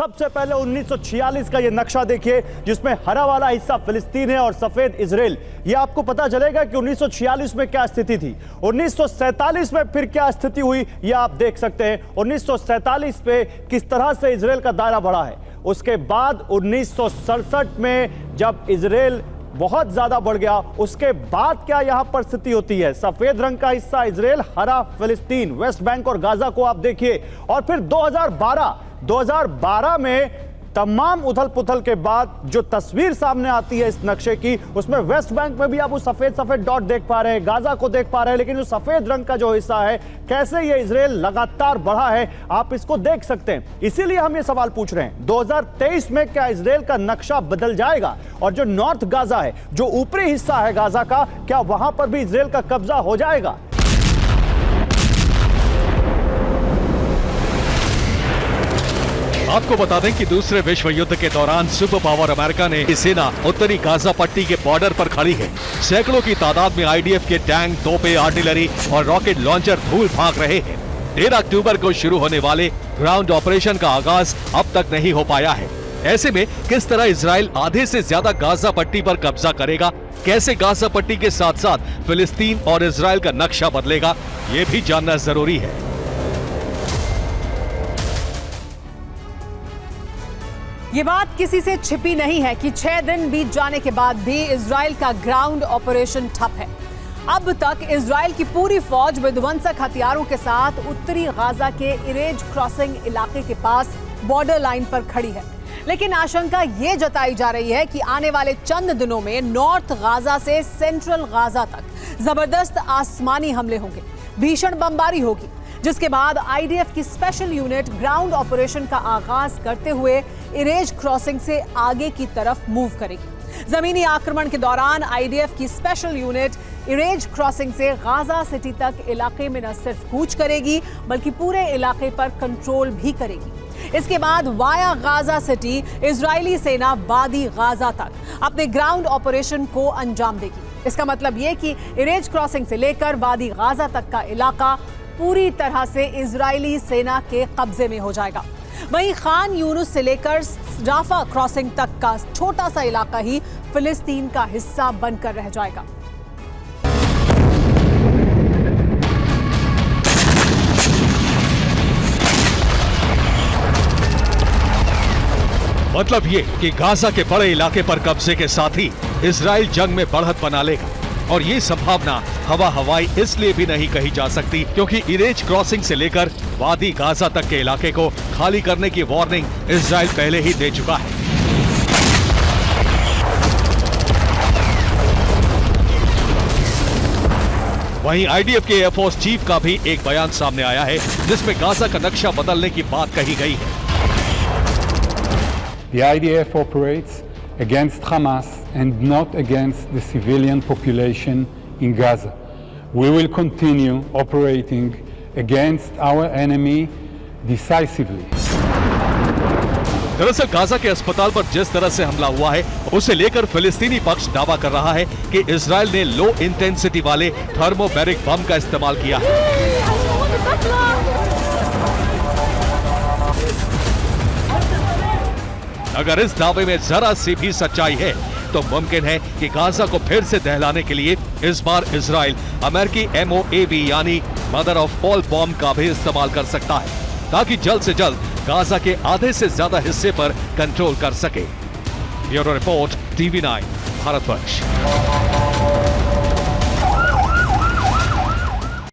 सबसे पहले 1946 का ये नक्शा देखिए, जिसमें हरा वाला हिस्सा फिलिस्तीन है और सफेद इजराइल। ये आपको पता चलेगा कि 1946 में क्या स्थिति थी, 1947 में फिर क्या स्थिति हुई, ये आप देख सकते हैं। 1947 पे किस तरह से इजराइल का दायरा बढ़ा है। उसके बाद 1967 में जब इजराइल बहुत ज्यादा बढ़ गया, उसके बाद क्या यहां पर स्थिति होती है। सफेद रंग का हिस्सा इजराइल, हरा फिलिस्तीन, वेस्ट बैंक और गाजा को आप देखिए। और फिर 2012 में तमाम उथल पुथल के बाद जो तस्वीर सामने आती है इस नक्शे की, उसमें वेस्ट बैंक में भी आप वो सफेद सफेद डॉट देख पा रहे हैं, गाजा को देख पा रहे हैं, लेकिन जो सफेद रंग का जो हिस्सा है, कैसे ये इजराइल लगातार बढ़ा है, आप इसको देख सकते हैं। इसीलिए हम ये सवाल पूछ रहे हैं, 2023 में क्या इजराइल का नक्शा बदल जाएगा और जो नॉर्थ गाजा है, जो ऊपरी हिस्सा है गाजा का, क्या वहां पर भी इजराइल का कब्जा हो जाएगा? आपको बता दें कि दूसरे विश्व युद्ध के दौरान सुपर पावर अमेरिका ने सेना उत्तरी गाजा पट्टी के बॉर्डर पर खड़ी है। सैकड़ों की तादाद में आईडीएफ के टैंक, तोपें, आर्टिलरी और रॉकेट लॉन्चर धूल भाग रहे हैं। 13 अक्टूबर को शुरू होने वाले ग्राउंड ऑपरेशन का आगाज अब तक नहीं हो पाया है। ऐसे में किस तरह इजराइल आधे से ज्यादा गाजा पट्टी पर कब्जा करेगा, कैसे गाजा पट्टी के साथ साथ फिलिस्तीन और इजराइल का नक्शा बदलेगा, ये भी जानना जरूरी है। ये बात किसी से छिपी नहीं है कि 6 दिन बीत जाने के बाद भी इजराइल का ग्राउंड ऑपरेशन ठप है। अब तक इजराइल की पूरी फौज विध्वंसक हथियारों के साथ उत्तरी गाजा के इरेज क्रॉसिंग इलाके के पास बॉर्डर लाइन पर खड़ी है। लेकिन आशंका ये जताई जा रही है कि आने वाले चंद दिनों में नॉर्थ गाजा से सेंट्रल गाजा तक जबरदस्त आसमानी हमले होंगे, भीषण बमबारी होगी, जिसके बाद आईडीएफ की स्पेशल यूनिट ग्राउंड ऑपरेशन का आगाज करते हुए इरेज क्रॉसिंग से आगे की तरफ मूव करेगी। जमीनी आक्रमण के दौरान आईडीएफ की स्पेशल यूनिट इरेज क्रॉसिंग से गाजा सिटी तक इलाके में न सिर्फ कूच करेगी, बल्कि पूरे इलाके पर कंट्रोल भी करेगी। इसके बाद वाया गाजा सिटी इजरायली सेना वादी गाजा तक अपने ग्राउंड ऑपरेशन को अंजाम देगी। इसका मतलब यह कि इरेज क्रॉसिंग से लेकर वादी गाजा तक का इलाका पूरी तरह से इजरायली सेना के कब्जे में हो जाएगा। वहीं खान यूनुस से लेकर राफा क्रॉसिंग तक का छोटा सा इलाका ही फिलिस्तीन का हिस्सा बनकर रह जाएगा। मतलब ये कि गाजा के बड़े इलाके पर कब्जे के साथ ही इजराइल जंग में बढ़त बना लेगा। और ये संभावना हवाई इसलिए भी नहीं कही जा सकती क्योंकि इरेज क्रॉसिंग से लेकर वादी गाजा तक के इलाके को खाली करने की वार्निंग इजराइल पहले ही दे चुका है। वहीं आईडीएफ के एयरफोर्स चीफ का भी एक बयान सामने आया है, जिसमें गाजा का नक्शा बदलने की बात कही गई है। The IDF operates against Hamas and not against the civilian population in Gaza. We will continue operating against our enemy decisively. दरअसल गाजा के अस्पताल पर जिस तरह से हमला हुआ है, उसे लेकर फिलिस्तीनी पक्ष दावा कर रहा है कि इजराइल ने लो इंटेंसिटी वाले थर्मोबैरिक बम का इस्तेमाल किया है। अगर इस दावे में जरा सी भी सच्चाई है तो मुमकिन है कि गाजा को फिर से दहलाने के लिए इस बार इजराइल अमेरिकी MOAB यानी मदर ऑफ ऑल बॉम्ब का भी इस्तेमाल कर सकता है, ताकि जल्द से जल्द गाजा के आधे से ज्यादा हिस्से पर कंट्रोल कर सके। Bureau report, TV9, Bharatvarsh.